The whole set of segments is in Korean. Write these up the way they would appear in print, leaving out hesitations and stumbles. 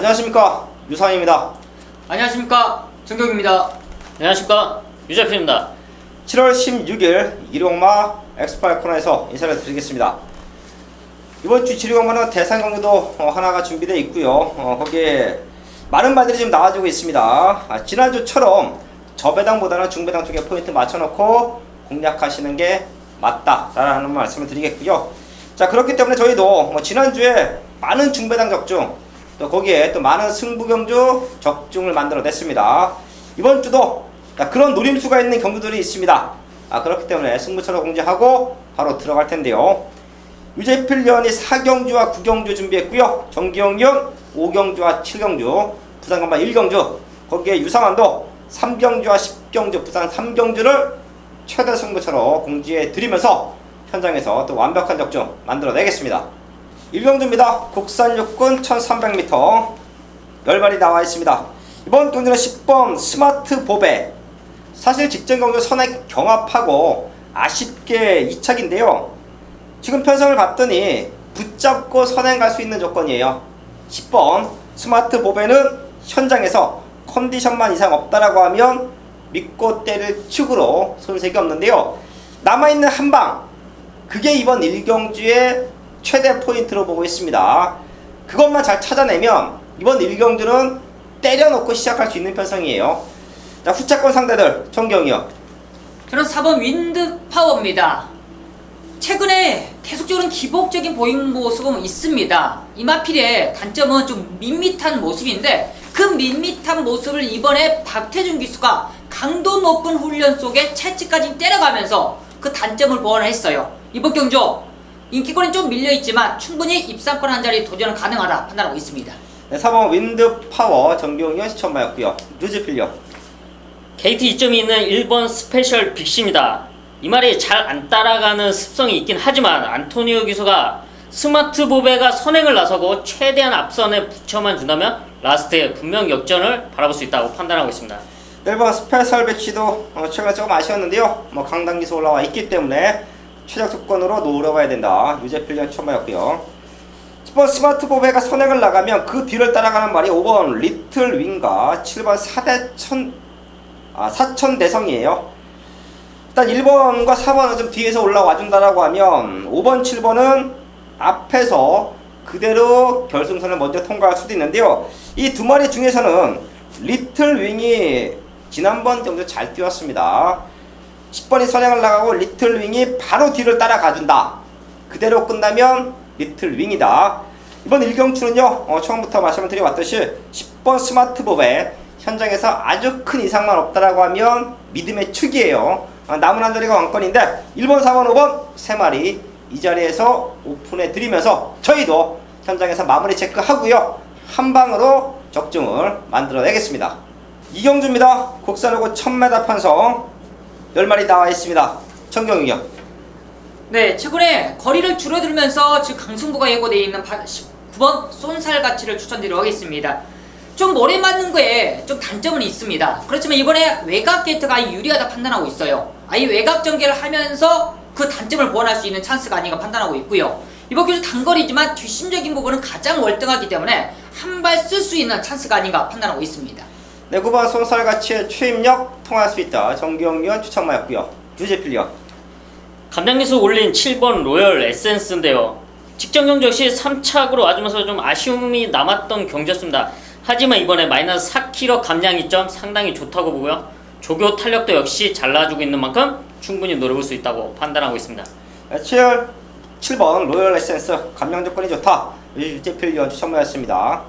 안녕하십니까, 유상입니다. 안녕하십니까, 정경입니다. 안녕하십니까, 유재필입니다. 7월 16일 일용마 엑스파일 코너에서 인사를 드리겠습니다. 이번 주 지리공마는 대상 경기도 하나가 준비되어 있고요. 거기에 많은 말들이 지금 나와주고 있습니다. 지난주처럼 저배당보다는 중배당 쪽에 포인트 맞춰놓고 공략하시는 게 맞다라는 말씀을 드리겠고요. 자, 그렇기 때문에 저희도 지난주에 많은 중배당 적중, 또 거기에 또 많은 승부경주 적중을 만들어냈습니다. 이번 주도 그런 노림수가 있는 경주들이 있습니다. 그렇기 때문에 승부처로 공지하고 바로 들어갈 텐데요. 유재필 위원이 4경주와 9경주 준비했고요. 정기영 위원 5경주와 7경주, 부산 간판 1경주, 거기에 유상환도 3경주와 10경주, 부산 3경주를 최대 승부처로 공지해 드리면서 현장에서 또 완벽한 적중 만들어내겠습니다. 1경주입니다. 국산 육군 1300m 10마리 나와 있습니다. 이번 경주는 10번 스마트 보배. 사실 직전 경주 선액 경합하고 아쉽게 2착인데요. 지금 편성을 봤더니 붙잡고 선행 갈 수 있는 조건이에요. 10번 스마트 보배는 현장에서 컨디션만 이상 없다라고 하면 믿고 때릴 축으로 손색이 없는데요. 남아있는 한방, 그게 이번 1경주의 최대 포인트로 보고 있습니다. 그것만 잘 찾아내면 이번 1경주는 때려놓고 시작할 수 있는 편성이에요. 자, 후차권 상대들 정경이요. 저는 4번 윈드 파워입니다. 최근에 계속적으로 기복적인 보행 모습은 있습니다. 이마필의 단점은 좀 밋밋한 모습인데, 그 밋밋한 모습을 이번에 박태준 기수가 강도 높은 훈련 속에 채찍까지 때려가면서 그 단점을 보완했어요. 이번 경주 인기권이 좀 밀려있지만 충분히 입상권 한 자리 도전은 가능하다 판단하고 있습니다. 네, 4번 윈드 파워 정경이요 시청마였고요. 유지필요. KT 이점이 있는 1번 스페셜 빅시입니다. 이 말이 잘 안 따라가는 습성이 있긴 하지만 안토니오 기수가 스마트 보배가 선행을 나서고 최대한 앞선에 붙여만 준다면 라스트에 분명 역전을 바라볼 수 있다고 판단하고 있습니다. 1번 스페셜 배치도 최근에 조금 아쉬웠는데요. 강당 기수 올라와 있기 때문에 최적 조건으로 노려봐야 된다. 유재필련 처음이었고요. 10번 스마트 보배가 선행을 나가면 그 뒤를 따라가는 말이 5번 리틀 윙과 7번 사천 대성이에요. 일단 1번과 4번은 좀 뒤에서 올라와 준다라고 하면 5번, 7번은 앞에서 그대로 결승선을 먼저 통과할 수도 있는데요. 이 두 마리 중에서는 리틀 윙이 지난번 경주 잘 뛰었습니다. 10번이 선행을 나가고 리틀 윙이 바로 뒤를 따라가준다. 그대로 끝나면 리틀 윙이다. 이번 1경주는요, 처음부터 말씀을 드려왔듯이 10번 스마트 보배 현장에서 아주 큰 이상만 없다라고 하면 믿음의 축이에요. 남은 한 자리가 왕권인데 1번, 4번, 5번 3마리 이 자리에서 오픈해 드리면서 저희도 현장에서 마무리 체크하고요, 한 방으로 적중을 만들어내겠습니다. 2경주입니다. 국산호구 1000m 판성 10마리 나와 있습니다. 정경이요. 네, 최근에 거리를 줄여들면서 지금 강승부가 예고되어 있는 9번 쏜살 가치를 추천드리도록 하겠습니다. 좀 오래 맞는 거에 좀 단점은 있습니다. 그렇지만 이번에 외곽 게이트가 유리하다 판단하고 있어요. 이 외곽 전개를 하면서 그 단점을 보완할 수 있는 찬스가 아닌가 판단하고 있고요. 이번 경주 단거리지만 뒷심적인 부분은 가장 월등하기 때문에 한 발 쓸 수 있는 찬스가 아닌가 판단하고 있습니다. 네, 9번 쏜살가치의 추임력 통할 수 있다. 정경위원 추천마였고요. 유재필이요. 감량기수 올린 7번 로열 에센스인데요. 직전 경주 역시 3착으로 와주면서 좀 아쉬움이 남았던 경주였습니다. 하지만 이번에 마이너스 4kg 감량 이점 상당히 좋다고 보고요. 조교 탄력도 역시 잘라주고 있는 만큼 충분히 노려볼 수 있다고 판단하고 있습니다. 7번 로열 에센스 감량 조건이 좋다. 유재필 위원 추천마였습니다.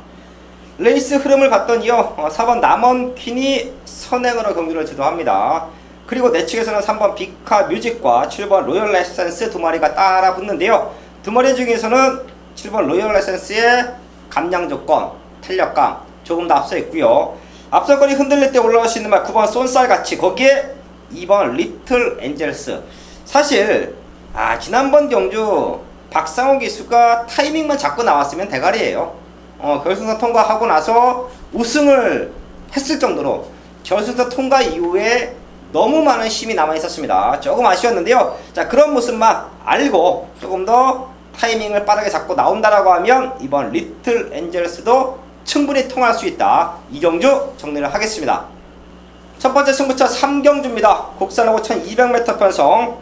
레이스 흐름을 봤더니요, 4번 남원 퀸이 선행으로 경기를 주도합니다. 그리고 내 측에서는 3번 비카 뮤직과 7번 로열 에센스 두 마리가 따라 붙는데요. 두 마리 중에서는 7번 로열 에센스의 감량 조건, 탄력감 조금 더 앞서 있고요. 앞선거리 흔들릴 때 올라올 수 있는 말 9번 쏜살 같이, 거기에 2번 리틀 엔젤스. 사실 지난번 경주 박상호 기수가 타이밍만 잡고 나왔으면 대가리예요. 결승선 통과하고 나서 우승을 했을 정도로 결승선 통과 이후에 너무 많은 힘이 남아 있었습니다. 조금 아쉬웠는데요. 자, 그런 모습만 알고 조금 더 타이밍을 빠르게 잡고 나온다라고 하면 이번 리틀 엔젤스도 충분히 통할 수 있다. 이 경주 정리를 하겠습니다. 첫 번째 승부처 3경주입니다. 국산하고 1200m 편성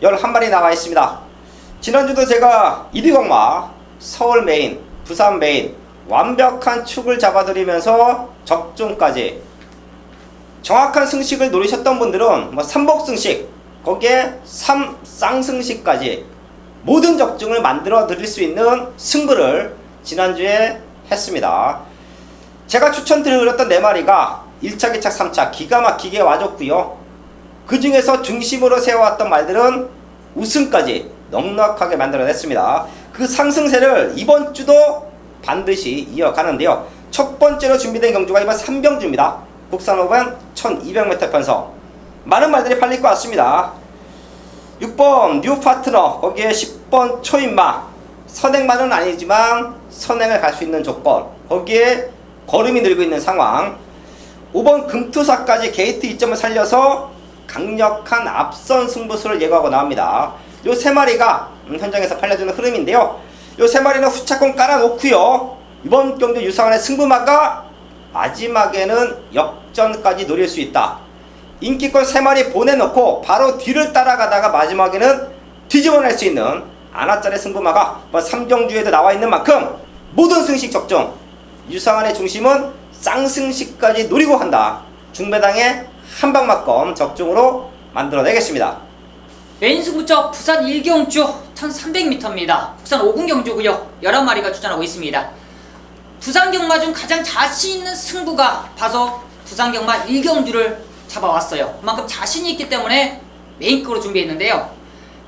11마리 나와 있습니다. 지난주도 제가 1위 경마, 서울 메인, 부산 메인 완벽한 축을 잡아드리면서 적중까지 정확한 승식을 노리셨던 분들은 뭐 3복 승식, 거기에 3쌍승식까지 모든 적중을 만들어 드릴 수 있는 승부를 지난주에 했습니다. 제가 추천드렸던 4마리가 1차, 2차, 3차 기가 막히게 와줬고요. 그 중에서 중심으로 세워왔던 말들은 우승까지 넉넉하게 만들어냈습니다. 그 상승세를 이번 주도 반드시 이어가는데요. 첫 번째로 준비된 경주가 이번 3경주입니다. 국산 5번 1200m 편성. 많은 말들이 팔릴 것 같습니다. 6번 뉴 파트너, 거기에 10번 초인마. 선행만은 아니지만 선행을 갈 수 있는 조건, 거기에 걸음이 늘고 있는 상황. 5번 금투사까지 게이트 이점을 살려서 강력한 앞선 승부수를 예고하고 나옵니다. 요 3마리가 현장에서 팔려주는 흐름인데요. 요 3마리는 후차권 깔아놓고요. 이번 경주 유상원의 승부마가 마지막에는 역전까지 노릴 수 있다. 인기권 3마리 보내놓고 바로 뒤를 따라가다가 마지막에는 뒤집어낼 수 있는 아나짜리 승부마가 3경주에도 나와 있는 만큼 모든 승식 적중, 유상원의 중심은 쌍승식까지 노리고 한다. 중배당의 한방막검 적중으로 만들어내겠습니다. 메인 승부처 부산 1경주 1300m입니다. 부산 5군 경주고요. 11마리가 출전하고 있습니다. 부산 경마 중 가장 자신 있는 승부가 바로 부산 경마 1경주를 잡아왔어요. 그만큼 자신이 있기 때문에 메인급으로 준비했는데요.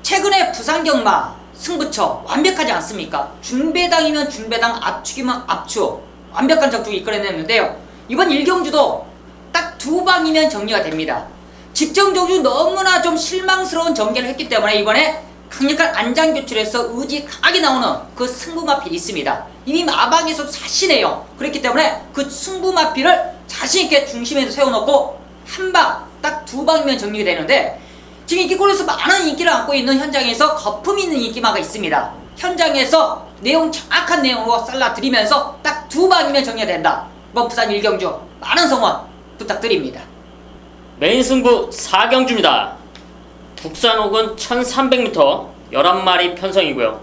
최근에 부산 경마 승부처 완벽하지 않습니까? 중배당이면 중배당, 압축이면 압축, 완벽한 적중이 이끌어냈는데요. 이번 1경주도 딱 2방이면 정리가 됩니다. 직전 경주 너무나 좀 실망스러운 전개를 했기 때문에 이번에 강력한 안장 교출에서 의지 강하게 나오는 그 승부마필이 있습니다. 이미 마방에서도 자신해요. 그렇기 때문에 그 승부마필을 자신있게 중심에서 세워놓고 한방, 딱 2방이면 정리가 되는데, 지금 인기골에서 많은 인기를 안고 있는 현장에서 거품 있는 인기마가 있습니다. 현장에서 정확한 내용으로 잘라드리면서 딱 2방이면 정리가 된다. 이번 부산 1경주 많은 성원 부탁드립니다. 메인 승부 4경주입니다. 국산 혹은 1300m 11마리 편성이고요.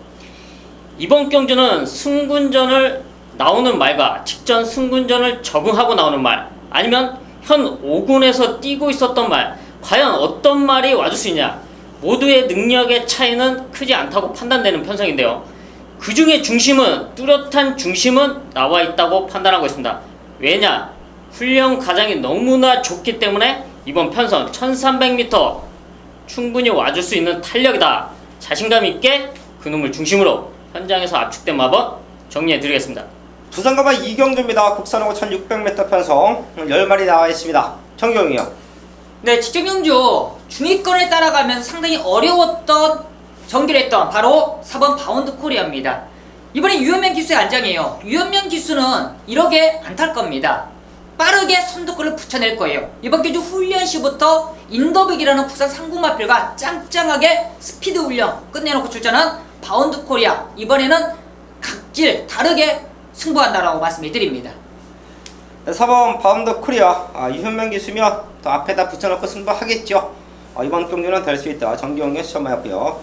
이번 경주는 승군전을 나오는 말과 직전 승군전을 적응하고 나오는 말, 아니면 현 5군에서 뛰고 있었던 말, 과연 어떤 말이 와줄 수 있냐, 모두의 능력의 차이는 크지 않다고 판단되는 편성인데요. 그 중에 중심은, 뚜렷한 중심은 나와 있다고 판단하고 있습니다. 왜냐? 훈련 과정이 너무나 좋기 때문에 이번 편성 1300m 충분히 와줄 수 있는 탄력이다. 자신감 있게 그놈을 중심으로 현장에서 압축된 마법 정리해드리겠습니다. 부산가마 2경주입니다. 국산하고 1600m 편성 10마리 나와 있습니다. 정경이요. 네, 직전 경주 중위권에 따라가면서 상당히 어려웠던 전개를 했던 바로 4번 바운드 코리아입니다. 이번에 유현명 기수의 안장이에요. 유현명 기수는 이렇게 안 탈 겁니다. 빠르게 선두권을 붙여낼 거예요. 이번 경주 훈련 시부터 인더빅이라는 부산 상국마필과 짱짱하게 스피드 훈련 끝내놓고 출전한 바운드 코리아, 이번에는 각질 다르게 승부한다라고 말씀해 드립니다. 4번 바운드 코리아, 유현명 기수면 더 앞에다 붙여놓고 승부하겠죠. 이번 경주는 될 수 있다. 정기용의 시험하였고요.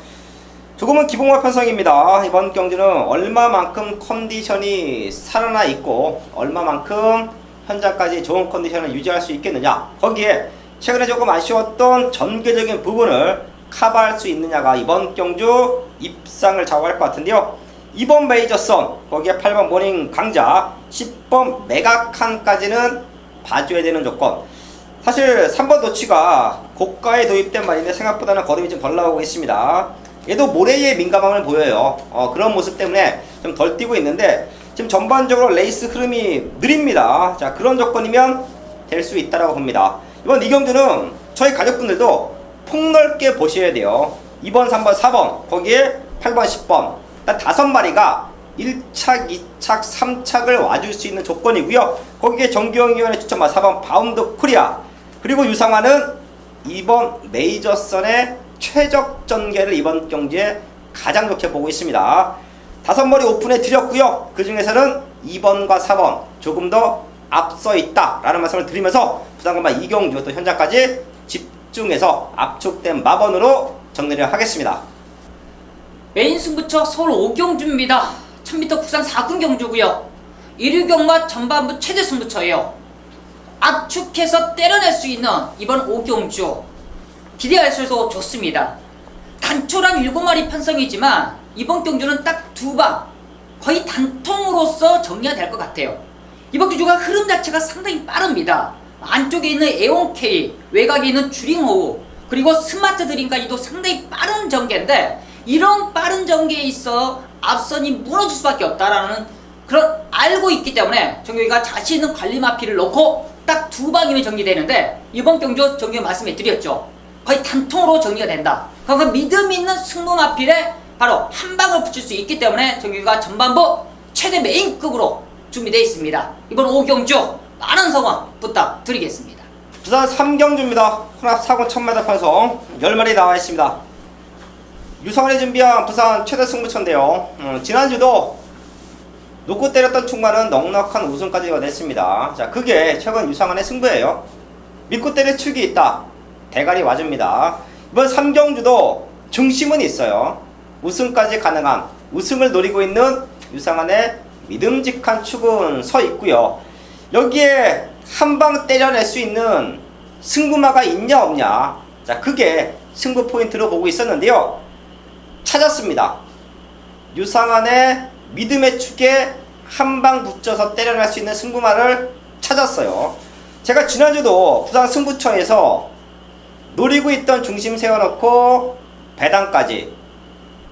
조금은 기봉화 편성입니다. 이번 경주는 얼마만큼 컨디션이 살아나 있고 얼마만큼 현장까지 좋은 컨디션을 유지할 수 있겠느냐, 거기에 최근에 조금 아쉬웠던 전개적인 부분을 커버할 수 있느냐가 이번 경주 입상을 좌우할 것 같은데요. 2번 메이저선, 거기에 8번 모닝 강자, 10번 메가칸까지는 봐줘야 되는 조건. 사실 3번 노치가 고가에 도입된 말인데 생각보다는 걸음이 좀 덜 나오고 있습니다. 얘도 모래에 민감함을 보여요. 그런 모습 때문에 좀 덜 뛰고 있는데 지금 전반적으로 레이스 흐름이 느립니다. 자, 그런 조건이면 될 수 있다라고 봅니다. 이번 이 경주는 저희 가족분들도 폭넓게 보셔야 돼요. 2번, 3번, 4번, 거기에 8번, 10번 딱 5마리가 1착, 2착, 3착을 와줄 수 있는 조건이고요. 거기에 정기영 위원의 추천마 4번 바운드 코리아, 그리고 유상화는 2번 메이저선의 최적 전개를 이번 경기에 가장 좋게 보고 있습니다. 5머리 오픈해 드렸고요. 그 중에서는 2번과 4번 조금 더 앞서 있다라는 말씀을 드리면서 부산건마 이경주 또 현장까지 집중해서 압축된 마번으로 정리를 하겠습니다. 메인 승부처 서울 오경주입니다. 1000m 국산 4군 경주고요. 1위 경마 전반부 최대 승부처예요. 압축해서 때려낼 수 있는 이번 오경주 기대할수록 좋습니다. 단촐한 7마리 편성이지만 이번 경주는 딱 2방 거의 단통으로서 정리가 될 것 같아요. 이번 경주가 흐름 자체가 상당히 빠릅니다. 안쪽에 있는 에온K, 외곽에 있는 주링호우, 그리고 스마트 드림까지도 상당히 빠른 전개인데 이런 빠른 전개에 있어 앞선이 무너질 수밖에 없다라는 그런 알고 있기 때문에 정규가 자신 있는 관리 마피를 놓고 딱 2방이면 정리되는데 이번 경주 정규 말씀해 드렸죠. 거의 단통으로 정리가 된다. 그러니까 믿음 있는 승부 마필에 바로 한 방을 붙일 수 있기 때문에 정규가 전반부 최대 메인급으로 준비되어 있습니다. 이번 오경주 많은 성원 부탁드리겠습니다. 부산 3경주입니다. 혼합 4군 1000m 편성 10마리 나와 있습니다. 유성원이 준비한 부산 최대 승부처인데요. 지난주도 놓고 때렸던 충만은 넉넉한 우승까지 냈습니다. 자, 그게 최근 유상원의 승부예요. 믿고 때릴 축이 있다. 대가리 와줍니다. 이번 3경주도 중심은 있어요. 우승까지 가능한 우승을 노리고 있는 유상원의 믿음직한 축은 서 있고요. 여기에 한 방 때려낼 수 있는 승부마가 있냐 없냐, 자, 그게 승부 포인트로 보고 있었는데요. 찾았습니다. 유상원의 믿음의 축에 한 방 붙여서 때려낼 수 있는 승부마를 찾았어요. 제가 지난주도 부산 승부처에서 노리고 있던 중심 세워놓고 배당까지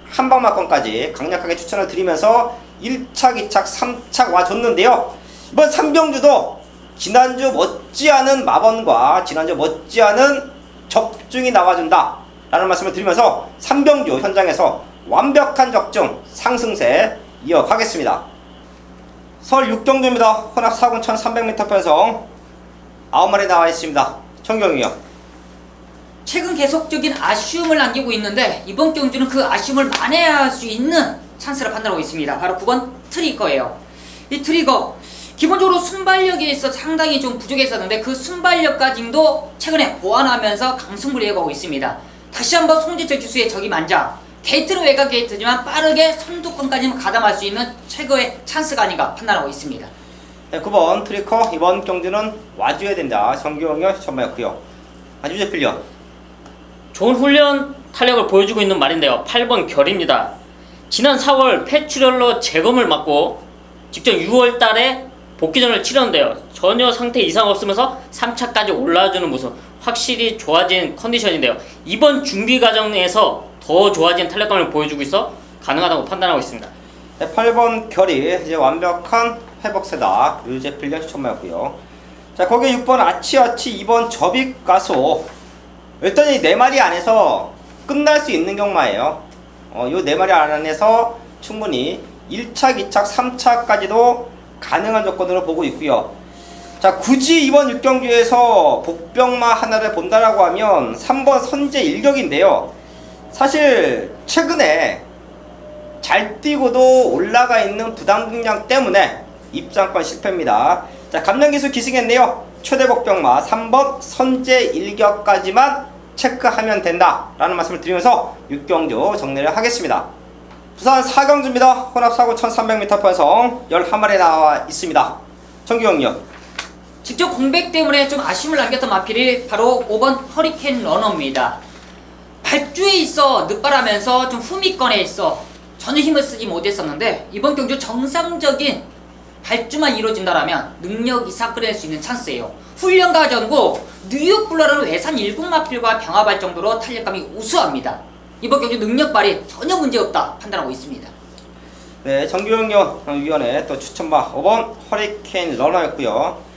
한방마건까지 강력하게 추천을 드리면서 1착, 2착, 3착 와줬는데요. 이번 3경주도 지난주 못지않은 마번과 지난주 못지않은 적중이 나와준다 라는 말씀을 드리면서 3경주 현장에서 완벽한 적중 상승세 이어가겠습니다. 서울 6경주입니다. 혼합 4군 1300m 편성 9마리 나와 있습니다. 정경이요. 최근 계속적인 아쉬움을 남기고 있는데 이번 경주는 그 아쉬움을 만회할 수 있는 찬스를 판단하고 있습니다. 바로 9번 트리거예요. 이 트리거 기본적으로 순발력에 있어 상당히 좀 부족했었는데 그 순발력까지도 최근에 보완하면서 강승부를 이어가고 있습니다. 다시 한번 송재철 기수의 적이 만장, 게이트는 외곽 게이트지만 빠르게 선두권까지는 가담할 수 있는 최고의 찬스가 아닌가 판단하고 있습니다. 네, 9번 트리커 이번 경주는 와줘야 된다. 정규영역 전마였고요. 아주 필요. 좋은 훈련 탄력을 보여주고 있는 말인데요. 8번 결입니다. 지난 4월 폐출혈로 재검을 맞고 직전 6월 달에 복귀전을 치렀는데요. 전혀 상태 이상 없으면서 3차까지 올라와주는 모습, 확실히 좋아진 컨디션인데요. 이번 준비 과정에서 더 좋아진 탄력감을 보여주고 있어 가능하다고 판단하고 있습니다. 네, 8번 결이 이제 완벽한 회복세다. 유재필련 추천마였고요. 자, 거기에 6번 아치아치, 2번 접입가소. 일단 이 4마리 안에서 끝날 수 있는 경마예요. 요 4마리 안에서 충분히 1착, 2착, 3착까지도 가능한 조건으로 보고 있고요. 자, 굳이 이번 6경주에서 복병마 하나를 본다라고 하면 3번 선제 일격인데요. 사실 최근에 잘 뛰고도 올라가 있는 부담 중량 때문에 입장권 실패입니다. 자, 감량기수 기승했네요. 최대 복병마 3번 선제 일격까지만 체크하면 된다 라는 말씀을 드리면서 6경주 정리를 하겠습니다. 부산 4경주입니다. 혼합 4구 1300m 편성 11마리 나와 있습니다. 정규영역. 직접 공백 때문에 좀 아쉬움을 남겼던 마필이 바로 5번 허리케인 러너입니다. 발주에 있어 늦발하면서 좀 후미권에 있어 전혀 힘을 쓰지 못했었는데 이번 경주 정상적인 발주만 이루어진다면 능력 이상 끌어낼 수 있는 찬스예요. 훈련 과정고 뉴욕 블러라는 외산 일군 마필과 병합할 정도로 탄력감이 우수합니다. 이번 경주 능력 발휘 전혀 문제없다 판단하고 있습니다. 네, 정규영역 위원회 또 추천바 5번 허리케인 러너였고요.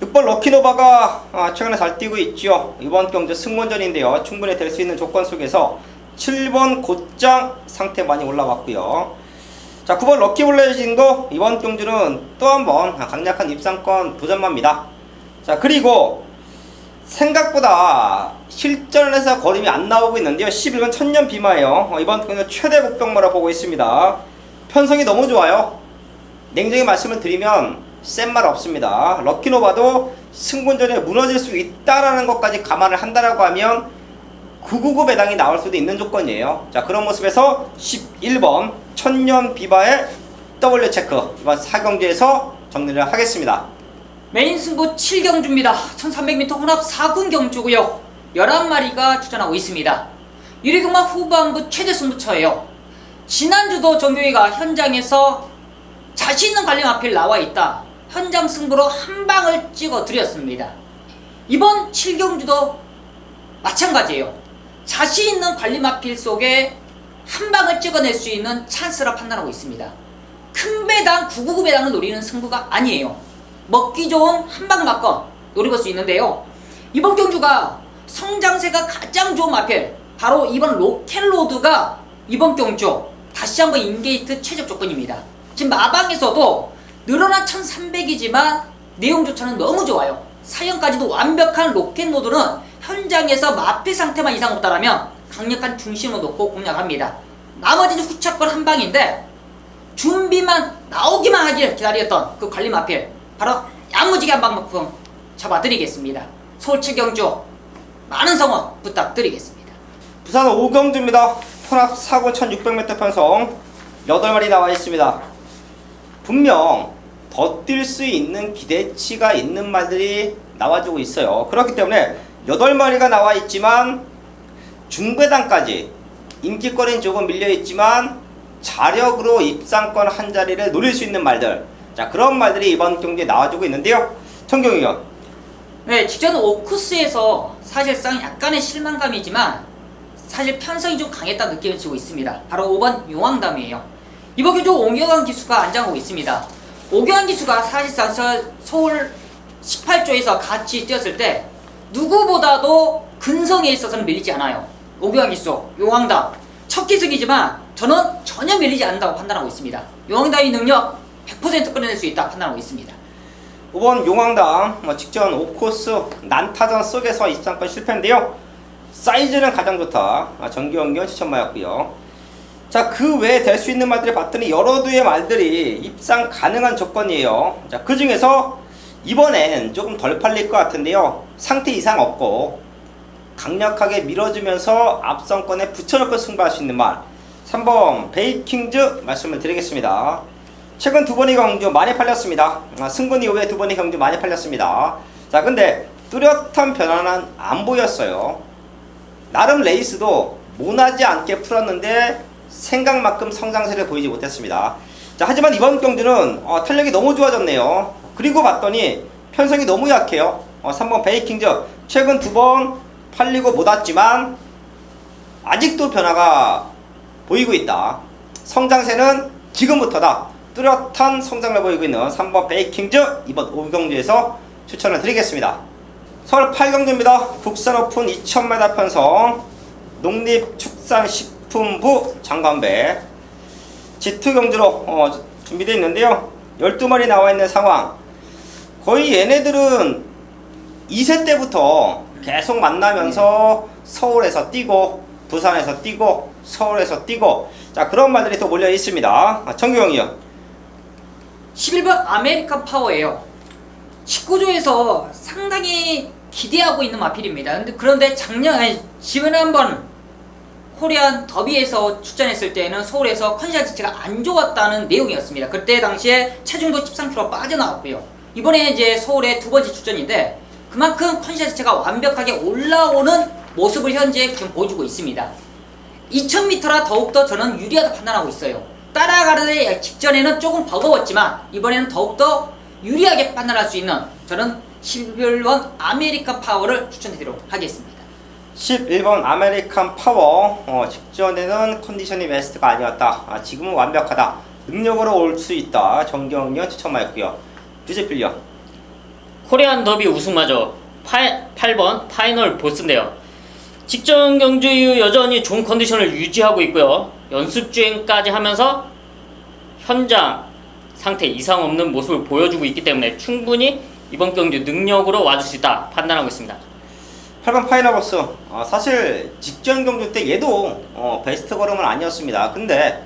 6번 럭키노바가 최근에 잘 뛰고 있죠. 이번 경주 승무원전인데요. 충분히 될 수 있는 조건 속에서 7번 곧장 상태 많이 올라왔고요. 자, 9번 럭키블레이징도 이번 경주는 또 한번 강력한 입상권 도전마입니다. 자, 그리고 생각보다 실전에서 거림이 안 나오고 있는데요. 11번 천년 비마예요. 이번 경주 최대 복병마라 보고 있습니다. 편성이 너무 좋아요. 냉정히 말씀을 드리면 센 말 없습니다. 럭키노바도 승분전에 무너질 수 있다라는 것까지 감안을 한다라고 하면 999 배당이 나올 수도 있는 조건이에요. 자, 그런 모습에서 11번 천년 비바의 W 체크 이번 4경주에서 정리를 하겠습니다. 메인 승부 7경주입니다. 1300m 혼합 4군 경주고요. 11마리가 출전하고 있습니다. 1위 경마 후반부 최대 승부처예요. 지난주도 정교희가 현장에서 자신 있는 관림 앞에 나와 있다. 현장 승부로 한 방을 찍어 드렸습니다. 이번 7경주도 마찬가지예요. 자신 있는 관림 앞필 속에 한 방을 찍어낼 수 있는 찬스라 판단하고 있습니다. 큰 배당 999 배당을 노리는 승부가 아니에요. 먹기 좋은 한방 막건 노려볼 수 있는데요. 이번 경주가 성장세가 가장 좋은 마필 바로 이번 로켓로드가 이번 경주 다시 한번 인게이트 최적 조건입니다. 지금 마방에서도 늘어난 1300이지만 내용조차는 너무 좋아요. 사형까지도 완벽한 로켓로드는 현장에서 마필 상태만 이상 없다라면 강력한 중심을 놓고 공략합니다. 나머지는 후차권 한방인데 준비만 나오기만 하길 기다렸던 그 관리 마필 바로 야무지게 한방만큼 잡아드리겠습니다. 서울 7경주 많은 성원 부탁드리겠습니다. 부산 5경주입니다. 혼합 4군 1600m 편성 8마리 나와 있습니다. 분명 더 뛸 수 있는 기대치가 있는 말들이 나와주고 있어요. 그렇기 때문에 8마리가 나와 있지만 중배당까지 인기거리는 조금 밀려있지만 자력으로 입상권 한 자리를 노릴 수 있는 말들, 자, 그런 말들이 이번 경기에 나와주고 있는데요. 청경이 형. 네, 직전 오쿠스에서 사실상 약간의 실망감이지만 사실 편성이 좀 강했다는 느낌을 지고 있습니다. 바로 5번 용왕담이에요. 이번 경주 오경환 기수가 안장하고 있습니다. 오경환 기수가 사실상 서울 18조에서 같이 뛰었을 때 누구보다도 근성에 있어서는 밀리지 않아요. 오경환 기수, 용왕담 첫 기승이지만 저는 전혀 밀리지 않는다고 판단하고 있습니다. 용왕담의 능력 100% 끌어낼 수 있다 판단하고 있습니다. 5번 용왕담 직전 5코스 난타전 속에서 입상권 실패인데요. 사이즈는 가장 좋다. 정기원경 추천마였고요. 자, 그 외에 될 수 있는 말들을 봤더니 여러 두의 말들이 입상 가능한 조건이에요. 자, 그 중에서 이번엔 조금 덜 팔릴 것 같은데요. 상태 이상 없고 강력하게 밀어주면서 앞선권에 붙여놓고 승부할 수 있는 말 3번 베이킹즈 말씀을 드리겠습니다. 최근 두 번의 경주 많이 팔렸습니다. 승분 이후에 두 번의 경주 많이 팔렸습니다. 자, 근데 뚜렷한 변화는 안 보였어요. 나름 레이스도 모나지 않게 풀었는데 생각만큼 성장세를 보이지 못했습니다. 자, 하지만 이번 경주는 탄력이 너무 좋아졌네요. 그리고 봤더니 편성이 너무 약해요. 3번 베이킹즈 최근 두 번 팔리고 못 왔지만 아직도 변화가 보이고 있다. 성장세는 지금부터다. 뚜렷한 성장을 보이고 있는 3번 베이킹즈 이번 5경주에서 추천을 드리겠습니다. 서울 8경주입니다. 국산 오픈 2000m 편성 농립축산식품부 장관배 G2 경주로 준비되어 있는데요. 12마리 나와 있는 상황. 거의 얘네들은 2세 때부터 계속 만나면서 서울에서 뛰고 부산에서 뛰고 서울에서 뛰고, 자, 그런 말들이 또 몰려 있습니다. 정규형이요. 11번 아메리칸 파워예요. 19조에서 상당히 기대하고 있는 마필입니다. 그런데 지난번 코리안 더비에서 출전했을 때는 서울에서 컨디션 자체가 안 좋았다는 내용이었습니다. 그때 당시에 체중도 13kg 빠져나왔고요. 이번에 이제 서울에 두 번째 출전인데 그만큼 컨디션 자체가 완벽하게 올라오는 모습을 현재 지금 보여주고 있습니다. 2000m라 더욱더 저는 유리하다 판단하고 있어요. 따라가는 직전에는 조금 버거웠지만 이번에는 더욱더 유리하게 판단할 수 있는 저는 11번 아메리칸 파워를 추천드리도록 하겠습니다. 11번 아메리칸 파워 직전에는 컨디션이 베스트가 아니었다. 지금은 완벽하다. 능력으로 올 수 있다. 정경련 추천하였고요. 류재필요. 코리안 더비 우승마저 8번 파이널 보스인데요. 직전 경주 이후 여전히 좋은 컨디션을 유지하고 있고요. 연습 주행까지 하면서 현장 상태 이상 없는 모습을 보여주고 있기 때문에 충분히 이번 경주 능력으로 와줄 수 있다 판단하고 있습니다. 8번 파이널 보스 사실 직전 경주 때 얘도 베스트 걸음은 아니었습니다. 근데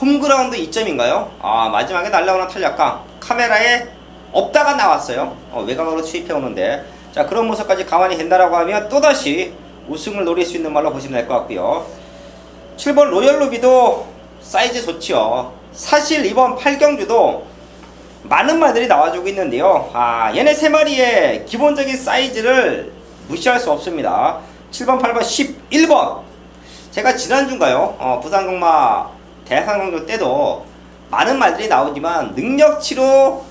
홈그라운드 2점인가요? 마지막에 날라오는 탄력감, 카메라에 없다가 나왔어요. 외곽으로 추입해 오는데, 자 그런 모습까지 가만히 된다라고 하면 또다시 우승을 노릴 수 있는 말로 보시면 될 것 같고요. 7번 로열 루비도 사이즈 좋지요. 사실 이번 8경주도 많은 말들이 나와주고 있는데요. 얘네 3마리의 기본적인 사이즈를 무시할 수 없습니다. 7번, 8번, 11번. 제가 지난주인가요? 부산공마 대상경주 때도 많은 말들이 나오지만 능력치로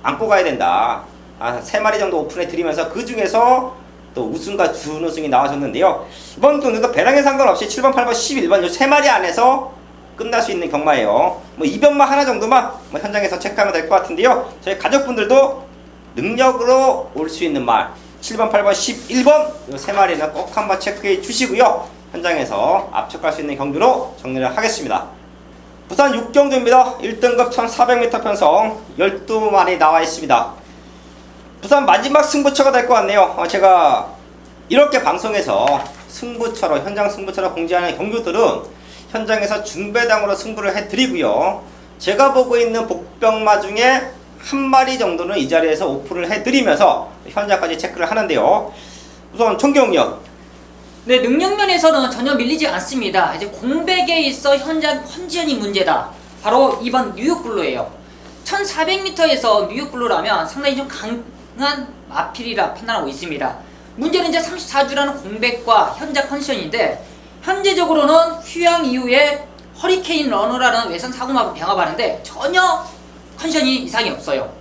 안고 가야 된다. 3마리 정도 오픈해 드리면서 그 중에서 또 우승과 준우승이 나와줬는데요. 이번 경주도 배당에 상관없이 7번, 8번, 11번 이 3마리 안에서 끝날 수 있는 경마예요. 뭐 이변만 하나 정도만 현장에서 체크하면 될 것 같은데요. 저희 가족분들도 능력으로 올 수 있는 말 7번, 8번, 11번 이 3마리는 꼭 한번 체크해 주시고요. 현장에서 압축할 수 있는 경주로 정리를 하겠습니다. 부산 6경주입니다. 1등급 1400m 편성 12마리 나와 있습니다. 부산 마지막 승부처가 될 것 같네요. 제가 이렇게 방송에서 승부처로 현장 승부처로 공지하는 경주들은 현장에서 중배당으로 승부를 해드리고요. 제가 보고 있는 복병마 중에 한 마리 정도는 이 자리에서 오픈을 해드리면서 현장까지 체크를 하는데요. 우선 총경력. 네, 능력면에서는 전혀 밀리지 않습니다. 이제 공백에 있어 현장 컨디션이 문제다. 바로 이번 뉴욕블루예요. 1400m에서 뉴욕블루라면 상당히 좀 강한 마필이라 판단하고 있습니다. 문제는 이제 34주라는 공백과 현장 컨디션인데 현재적으로는 휴양 이후에 허리케인 러너라는 외선 사고막을 병합하는데 전혀 컨디션이 이상이 없어요.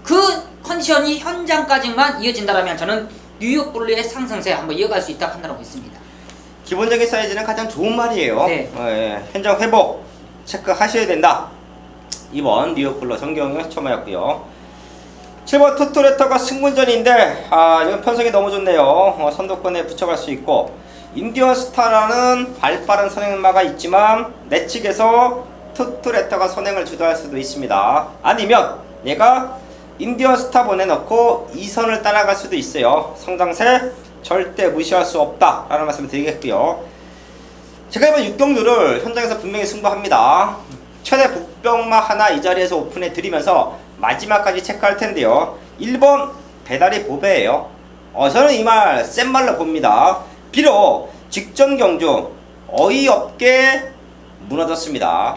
그 컨디션이 현장까지만 이어진다면 저는 뉴욕블루의 상승세 한번 이어갈 수 있다 판단하고 있습니다. 기본적인 사이즈는 가장 좋은 말이에요. 네. 현장 회복 체크하셔야 된다. 이번 뉴욕블루 정경영 처음이었고요. 7번 투투레터가 승문전인데 이건 편성이 너무 좋네요. 선두권에 붙여갈 수 있고 인디언 스타라는 발빠른 선행마가 있지만 내 측에서 투투레터가 선행을 주도할 수도 있습니다. 아니면 얘가 인디언 스타 보내놓고 2선을 따라갈 수도 있어요. 성장세 절대 무시할 수 없다 라는 말씀을 드리겠고요. 제가 이번 6경주를 현장에서 분명히 승부합니다. 최대 복병마 하나 이 자리에서 오픈해 드리면서 마지막까지 체크할 텐데요. 1번 배달이 보배예요. 저는 이 말 센 말로 봅니다. 비록 직전 경주 어이없게 무너졌습니다.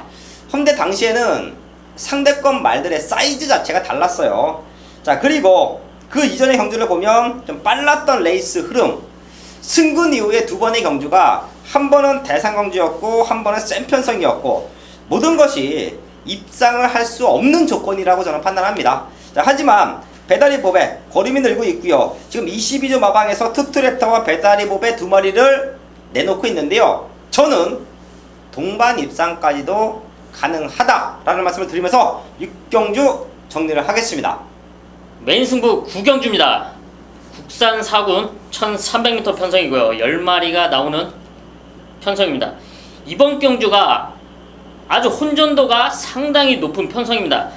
헌데 당시에는 상대권 말들의 사이즈 자체가 달랐어요. 자 그리고 그 이전의 경주를 보면 좀 빨랐던 레이스 흐름, 승근 이후에 두 번의 경주가 한 번은 대상경주였고 한 번은 센 편성이었고 모든 것이 입상을 할 수 없는 조건이라고 저는 판단합니다. 자, 하지만 배다리 보배 거림이 늘고 있고요. 지금 22조 마방에서 투트랩터와 배다리 보배 두 마리를 내놓고 있는데요. 저는 동반 입상까지도 가능하다라는 말씀을 드리면서 6경주 정리를 하겠습니다. 메인 승부 9경주입니다. 국산 4군 1300m 편성이고요. 10마리가 나오는 편성입니다. 이번 경주가 아주 혼전도가 상당히 높은 편성입니다.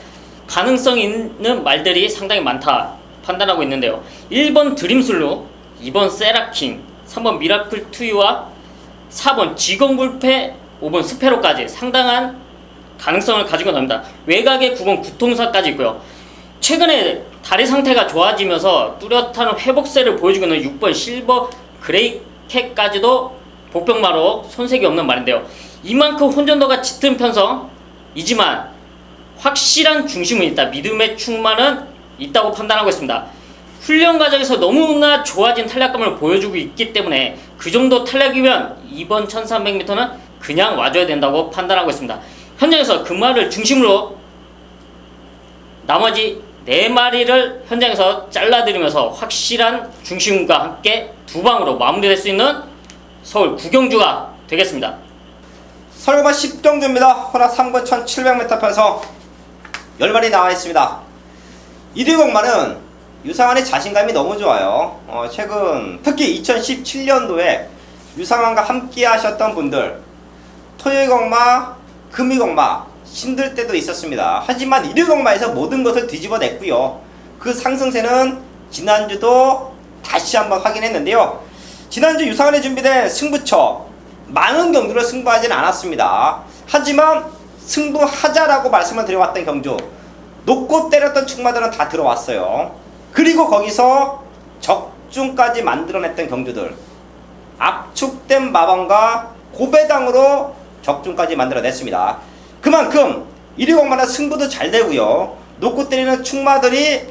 가능성 있는 말들이 상당히 많다 판단하고 있는데요. 1번 드림슬루, 2번 세라킹, 3번 미라클 투유와 4번 지공불패, 5번 스페로까지 상당한 가능성을 가지고 나옵니다. 외곽에 9번 구통사까지 있고요. 최근에 다리 상태가 좋아지면서 뚜렷한 회복세를 보여주고 있는 6번 실버 그레이캣까지도 복병마로 손색이 없는 말인데요. 이만큼 혼전도가 짙은 편성이지만 확실한 중심은 있다. 믿음의 충만은 있다고 판단하고 있습니다. 훈련 과정에서 너무나 좋아진 탄력감을 보여주고 있기 때문에 그 정도 탄력이면 이번 1300m는 그냥 와줘야 된다고 판단하고 있습니다. 현장에서 그 말을 중심으로 나머지 4마리를 현장에서 잘라드리면서 확실한 중심과 함께 두 방으로 마무리될 수 있는 서울 9경주가 되겠습니다. 설거바 10경주입니다. 호나 3군 1700m 편성 10마리 나와 있습니다. 1위 공마는 유상환의 자신감이 너무 좋아요. 최근 특히 2017년도에 유상환과 함께 하셨던 분들 토요일 공마, 금일 공마 힘들 때도 있었습니다. 하지만 1위 공마에서 모든 것을 뒤집어 냈고요. 그 상승세는 지난주도 다시 한번 확인했는데요. 지난주 유상환에 준비된 승부처 많은 경주를 승부하지는 않았습니다. 하지만 승부하자라고 말씀을 드려왔던 경주 놓고 때렸던 충마들은 다 들어왔어요. 그리고 거기서 적중까지 만들어냈던 경주들, 압축된 마방과 고배당으로 적중까지 만들어냈습니다. 그만큼 120마는 승부도 잘 되고요. 놓고 때리는 충마들이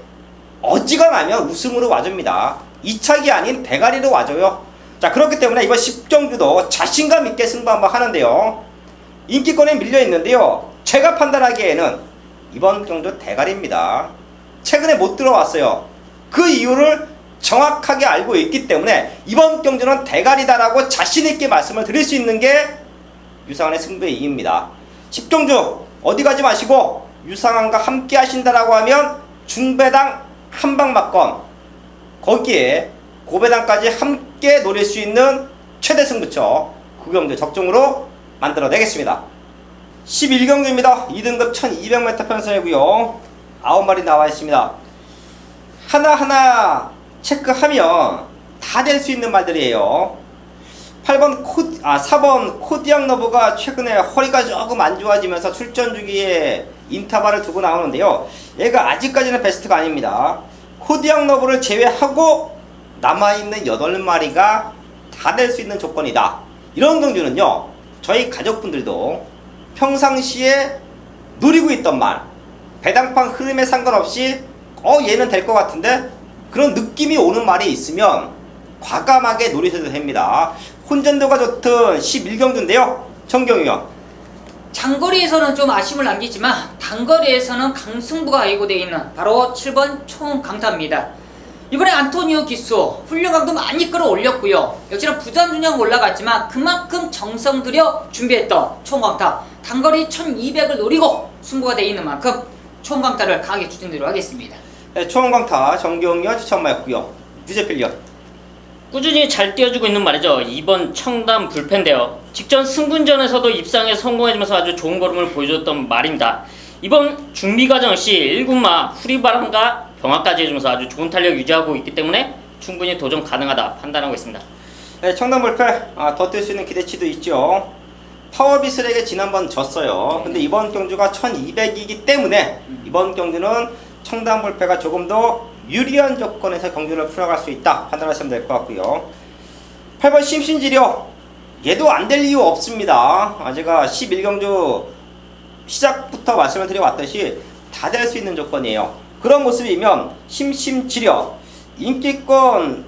어지간하면 우승으로 와줍니다. 이착이 아닌 대가리로 와줘요. 자, 그렇기 때문에 이번 10경주도 자신감 있게 승부 한번 하는데요. 인기권에 밀려 있는데요. 제가 판단하기에는 이번 경주 대가리입니다. 최근에 못 들어왔어요. 그 이유를 정확하게 알고 있기 때문에 이번 경주는 대가리다라고 자신있게 말씀을 드릴 수 있는 게 유상한의 승부의 이유입니다. 10경주 어디 가지 마시고 유상한과 함께 하신다라고 하면 중배당 한방 맞건, 거기에 고배당까지 함께 노릴 수 있는 최대 승부처, 그 경주 적중으로 만들어내겠습니다. 11경주입니다. 2등급 1200m 편성이고요. 9마리 나와 있습니다. 하나하나 체크하면 다 될 수 있는 말들이에요. 4번 코디앙 러브가 최근에 허리가 조금 안 좋아지면서 출전 주기에 인터벌을 두고 나오는데요. 얘가 아직까지는 베스트가 아닙니다. 코디앙 러브를 제외하고 남아있는 8마리가 다 될 수 있는 조건이다. 이런 경주는요, 저희 가족분들도 평상시에 누리고 있던 말, 배당판 흐름에 상관없이 얘는 될 것 같은데 그런 느낌이 오는 말이 있으면 과감하게 노리셔도 됩니다. 혼전도가 좋던 11경주인데요. 정경유형 장거리에서는 좀 아쉬움을 남기지만 단거리에서는 강승부가 예고되어 있는 바로 7번 총강타입니다. 이번에 안토니오 기수 훈련강도 많이 끌어올렸고요. 역시나 부담준량 올라갔지만 그만큼 정성 들여 준비했던 총강타, 단거리 1200을 노리고 승부가 되어 있는 만큼 총강타를 강하게 추천드리도록 하겠습니다. 네, 총강타 정경유형 추천마였고요. 유재필련 꾸준히 잘 뛰어주고 있는 말이죠. 이번 청담 불펜데요. 직전 승군전에서도 입상에 성공해주면서 아주 좋은 걸음을 보여줬던 말입니다. 이번 준비 과정 역시 1군마 후리바람과 병화까지 해주면서 아주 좋은 탄력 유지하고 있기 때문에 충분히 도전 가능하다 판단하고 있습니다. 네, 청담 불펜 더 뛸 수 있는 기대치도 있죠. 파워비슬에게 지난번 졌어요. 근데 이번 경주가 1200이기 때문에 이번 경주는 청담 불펜가 조금 더 유리한 조건에서 경주를 풀어갈 수 있다 판단하시면 될 것 같고요. 8번 심신지려, 얘도 안 될 이유 없습니다. 제가 11경주 시작부터 말씀을 드려왔듯이 다 될 수 있는 조건이에요. 그런 모습이면 심심지려 인기권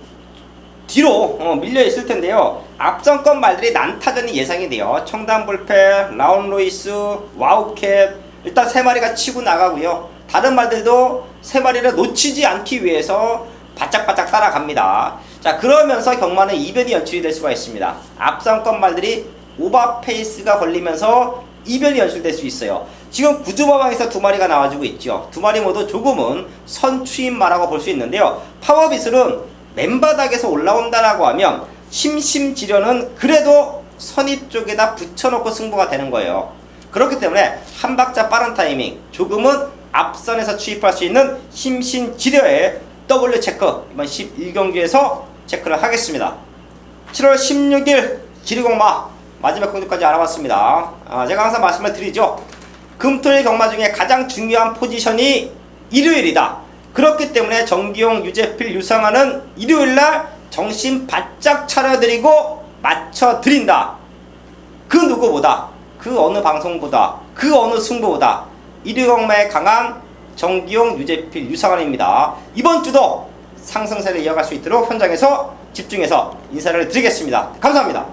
뒤로 밀려 있을 텐데요. 앞선권 말들이 난타전이 예상이 돼요. 청담불펜, 라운로이스, 와우캣, 일단 3마리가 치고 나가고요. 다른 말들도 3마리를 놓치지 않기 위해서 바짝바짝 따라갑니다. 자, 그러면서 경마는 이변이 연출이 될 수가 있습니다. 앞선권 말들이 오버페이스가 걸리면서 이변이 연출될 수 있어요. 지금 구주마방에서 2마리가 나와주고 있죠. 2마리 모두 조금은 선추임마라고 볼 수 있는데요. 파워비슬은 맨바닥에서 올라온다라고 하면 심심지려는 그래도 선입 쪽에다 붙여놓고 승부가 되는 거예요. 그렇기 때문에 한 박자 빠른 타이밍, 조금은 앞선에서 추입할 수 있는 심신지려의 W 체크, 이번 11경기에서 체크를 하겠습니다. 7월 16일 기리공마 마지막 경주까지 알아봤습니다. 제가 항상 말씀을 드리죠. 금토일 경마 중에 가장 중요한 포지션이 일요일이다. 그렇기 때문에 정기용, 유재필, 유상하는 일요일날 정신 바짝 차려드리고 맞춰드린다. 그 누구보다, 그 어느 방송보다, 그 어느 승부보다 일요경마에 강한 정기용, 유재필, 유상환입니다. 이번 주도 상승세를 이어갈 수 있도록 현장에서 집중해서 인사를 드리겠습니다. 감사합니다.